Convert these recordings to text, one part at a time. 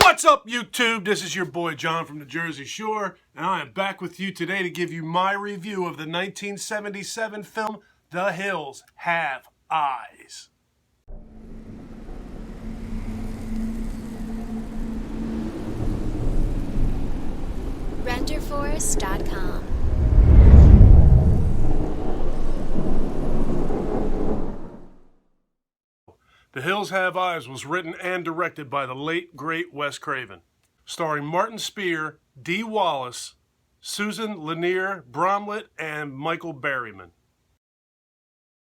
What's up, YouTube? This is your boy John from the Jersey Shore, and I am back with you today to give you my review of the 1977 film, The Hills Have Eyes. Renderforce.com. The Hills Have Eyes was written and directed by the late, great Wes Craven, starring Martin Spear, Dee Wallace, Susan Lanier Bromlett, and Michael Berryman.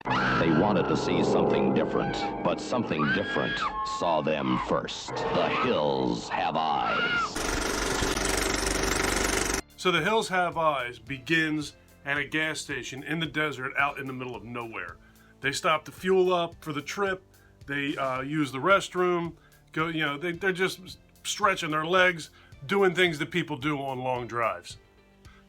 They wanted to see something different, but something different saw them first. The Hills Have Eyes. So The Hills Have Eyes begins at a gas station in the desert out in the middle of nowhere. They stop to fuel up for the trip. They use the restroom. They're just stretching their legs, doing things that people do on long drives.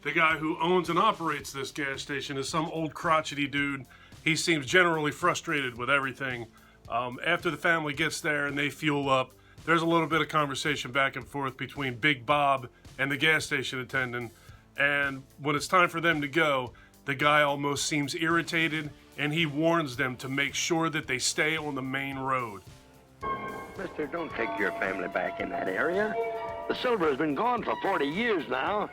The guy who owns and operates this gas station is some old crotchety dude. He seems generally frustrated with everything. After the family gets there and they fuel up, there's a little bit of conversation back and forth between Big Bob and the gas station attendant. And when it's time for them to go, the guy almost seems irritated, and he warns them to make sure that they stay on the main road. Mister, don't take your family back in that area. The silver has been gone for 40 years now.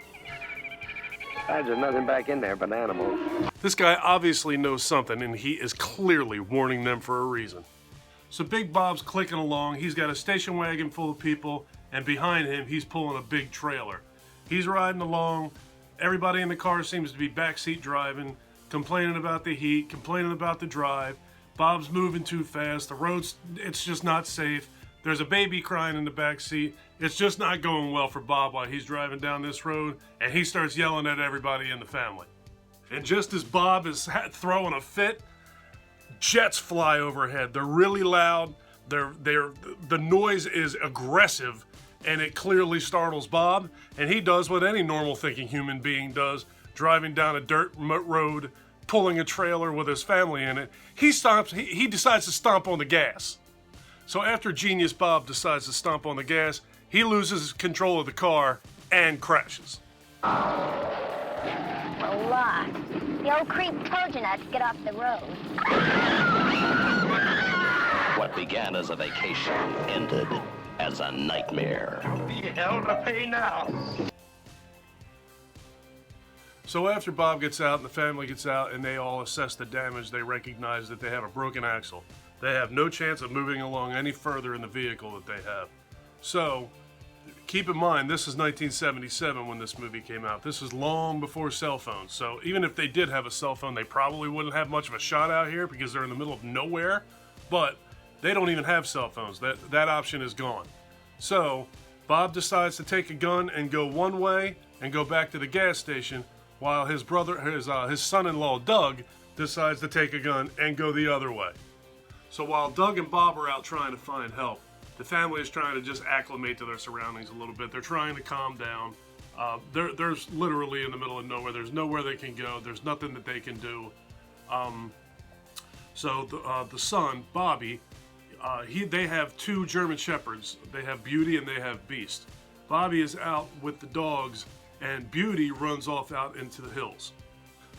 Besides, there's nothing back in there but animals. This guy obviously knows something, and he is clearly warning them for a reason. So Big Bob's clicking along. He's got a station wagon full of people, and behind him, he's pulling a big trailer. He's riding along. Everybody in the car seems to be backseat driving, complaining about the heat, complaining about the drive. Bob's moving too fast. The road's, it's just not safe. There's a baby crying in the back seat. It's just not going well for Bob while he's driving down this road, and he starts yelling at everybody in the family. And just as Bob is throwing a fit, jets fly overhead. They're really loud. The noise is aggressive, and it clearly startles Bob, and he does what any normal thinking human being does, driving down a dirt road, pulling a trailer with his family in it. He decides to stomp on the gas. So after Genius Bob decides to stomp on the gas, he loses control of the car and crashes. Well, lost. The old creep told you not to get off the road. What began as a vacation ended as a nightmare. Be hell to pay now. So after Bob gets out and the family gets out and they all assess the damage, they recognize that they have a broken axle. They have no chance of moving along any further in the vehicle that they have. So keep in mind, this is 1977 when this movie came out. This is long before cell phones. So even if they did have a cell phone, they probably wouldn't have much of a shot out here because they're in the middle of nowhere. But they don't even have cell phones. That option is gone. So Bob decides to take a gun and go one way and go back to the gas station, while his son-in-law Doug decides to take a gun and go the other way. So while Doug and Bob are out trying to find help, the family is trying to just acclimate to their surroundings a little bit. They're trying to calm down. They're literally in the middle of nowhere. There's nowhere they can go. There's nothing that they can do. So the son, Bobby, they have two German Shepherds. They have Beauty and they have Beast. Bobby is out with the dogs, and Beauty runs off out into the hills.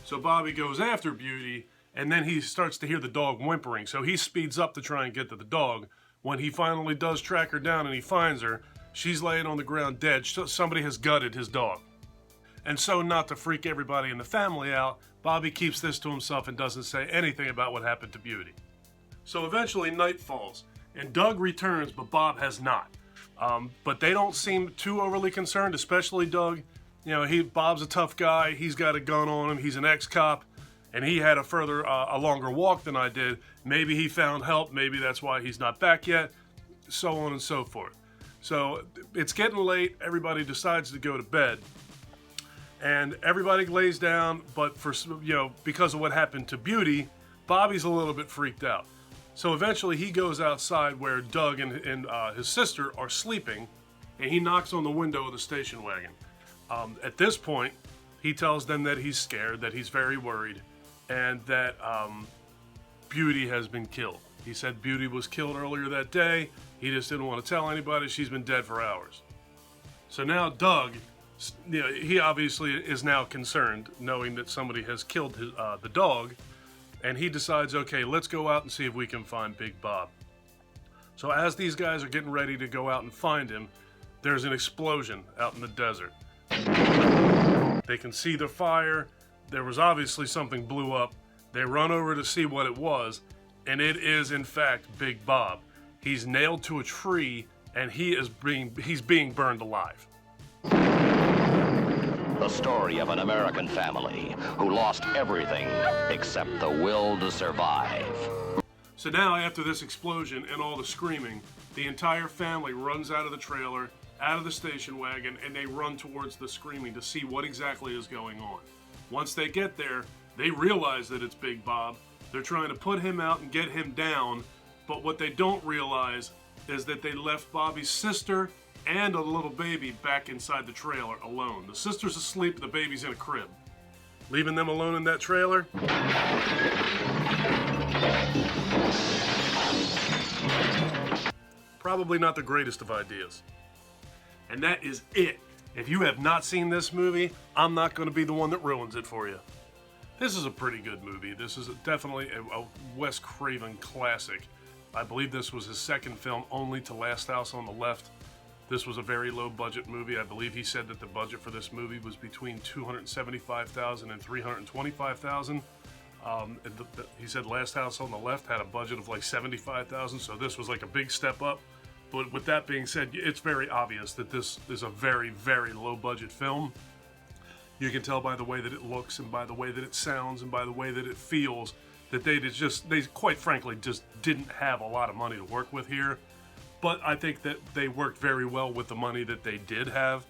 So Bobby goes after Beauty, and then he starts to hear the dog whimpering. So he speeds up to try and get to the dog. When he finally does track her down and he finds her, she's laying on the ground dead. Somebody has gutted his dog. And so, not to freak everybody in the family out, Bobby keeps this to himself and doesn't say anything about what happened to Beauty. So eventually night falls, and Doug returns, but Bob has not. But they don't seem too overly concerned, especially Doug. You know, Bob's a tough guy. He's got a gun on him. He's an ex-cop, and he had a longer walk than I did. Maybe he found help. Maybe that's why he's not back yet, so on and so forth. So it's getting late. Everybody decides to go to bed, and everybody lays down. But because of what happened to Beauty, Bobby's a little bit freaked out. So eventually he goes outside where Doug and his sister are sleeping, and he knocks on the window of the station wagon. At this point, he tells them that he's scared, that he's very worried, and that Beauty has been killed. He said Beauty was killed earlier that day. He just didn't want to tell anybody. She's been dead for hours. So now Doug, he obviously is now concerned, knowing that somebody has killed the dog, and he decides, okay, let's go out and see if we can find Big Bob. So as these guys are getting ready to go out and find him, there's an explosion out in the desert. They can see the fire. There was obviously something blew up. They run over to see what it was, and it is in fact Big Bob. He's nailed to a tree, and he's being burned alive. The story of an American family who lost everything except the will to survive. So now, after this explosion and all the screaming, the entire family runs out of the trailer, out of the station wagon, and they run towards the screaming to see what exactly is going on. Once they get there, they realize that it's Big Bob. They're trying to put him out and get him down, but what they don't realize is that they left Bobby's sister and a little baby back inside the trailer alone. The sister's asleep, the baby's in a crib. Leaving them alone in that trailer? Probably not the greatest of ideas. And that is it. If you have not seen this movie, I'm not going to be the one that ruins it for you. This is a pretty good movie. This is definitely a Wes Craven classic. I believe this was his second film, only to Last House on the Left. This was a very low budget movie. I believe he said that the budget for this movie was between $275,000 and $325,000. He said Last House on the Left had a budget of like $75,000, so this was like a big step up. But with that being said, it's very obvious that this is a very, very low budget film. You can tell by the way that it looks and by the way that it sounds and by the way that it feels that they quite frankly just didn't have a lot of money to work with here. But I think that they worked very well with the money that they did have.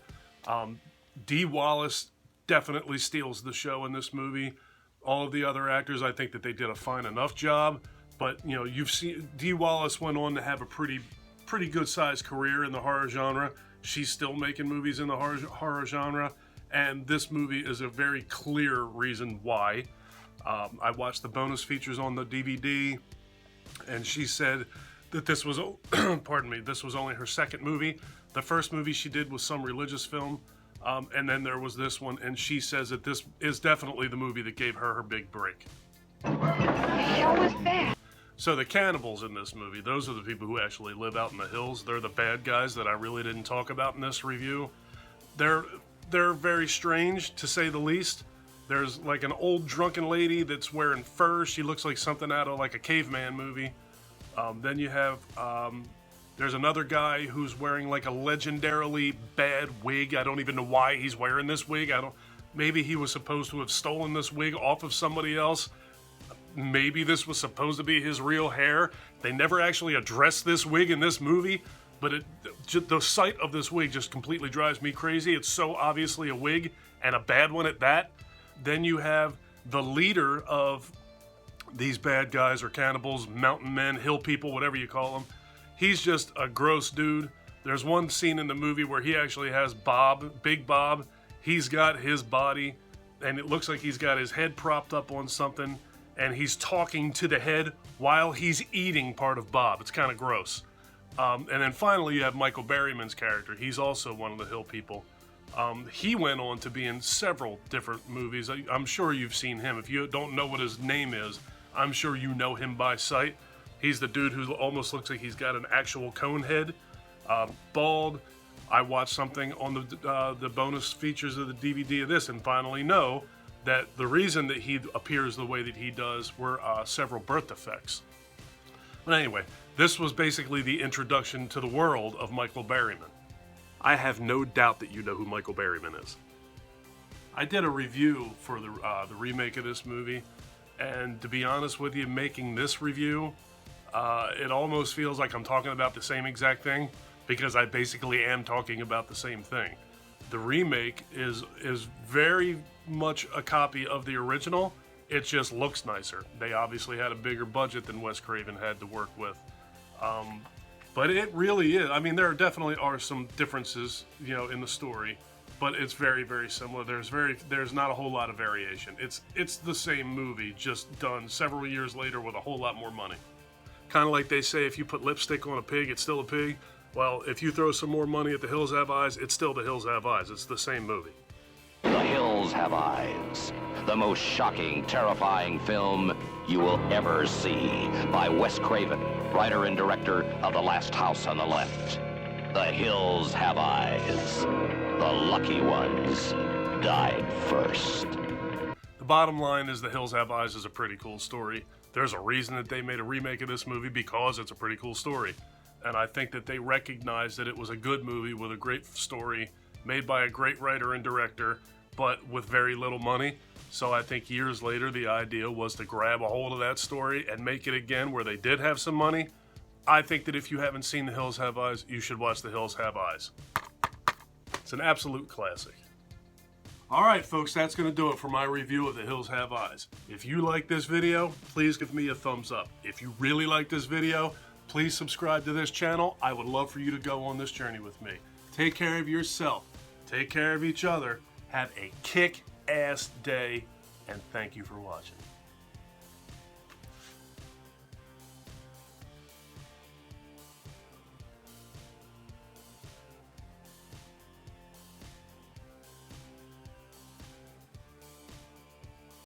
Dee Wallace definitely steals the show in this movie. All of the other actors, I think that they did a fine enough job. But, you know, you've seen Dee Wallace went on to have a pretty good sized career in the horror genre. She's still making movies in the horror genre. And this movie is a very clear reason why. I watched the bonus features on the DVD, and she said that this was, this was only her second movie. The first movie she did was some religious film, and then there was this one, and she says that this is definitely the movie that gave her big break. What the hell was that? So the cannibals in this movie, those are the people who actually live out in the hills. They're the bad guys that I really didn't talk about in this review. They're very strange, to say the least. There's like an old drunken lady that's wearing fur. She looks like something out of like a caveman movie. Then you have, there's another guy who's wearing like a legendarily bad wig. I don't even know why he's wearing this wig. Maybe he was supposed to have stolen this wig off of somebody else. Maybe this was supposed to be his real hair. They never actually addressed this wig in this movie, but the sight of this wig just completely drives me crazy. It's so obviously a wig, and a bad one at that. Then you have the leader of these bad guys or cannibals, mountain men, hill people, whatever you call them. He's just a gross dude. There's one scene in the movie where he actually has Big Bob. He's got his body, and it looks like he's got his head propped up on something, and he's talking to the head while he's eating part of Bob. It's kind of gross. And then finally you have Michael Berryman's character. He's also one of the hill people. He went on to be in several different movies. I'm sure you've seen him. If you don't know what his name is, I'm sure you know him by sight. He's the dude who almost looks like he's got an actual cone head, bald. I watched something on the bonus features of the DVD of this and finally know that the reason that he appears the way that he does were several birth defects. But anyway, this was basically the introduction to the world of Michael Berryman. I have no doubt that you know who Michael Berryman is. I did a review for the remake of this movie, and to be honest with you, making this review, it almost feels like I'm talking about the same exact thing, because I basically am talking about the same thing. The remake is very much a copy of the original. It just looks nicer. They obviously had a bigger budget than Wes Craven had to work with. But it really is. I mean, there definitely are some differences, you know, in the story, but it's very, very similar. There's not a whole lot of variation. It's the same movie, just done several years later with a whole lot more money. Kind of like they say, if you put lipstick on a pig, it's still a pig. Well, if you throw some more money at The Hills Have Eyes, it's still The Hills Have Eyes. It's the same movie. The Hills Have Eyes, the most shocking, terrifying film you will ever see, by Wes Craven, writer and director of The Last House on the Left. The Hills Have Eyes. The lucky ones died first. The bottom line is The Hills Have Eyes is a pretty cool story. There's a reason that they made a remake of this movie, because it's a pretty cool story. And I think that they recognized that it was a good movie with a great story, made by a great writer and director, but with very little money. So I think years later, the idea was to grab a hold of that story and make it again where they did have some money. I think that if you haven't seen The Hills Have Eyes, you should watch The Hills Have Eyes. It's an absolute classic. All right, folks, that's going to do it for my review of The Hills Have Eyes. If you like this video, please give me a thumbs up. If you really like this video, please subscribe to this channel. I would love for you to go on this journey with me. Take care of yourself. Take care of each other. Have a kick-ass day, and thank you for watching.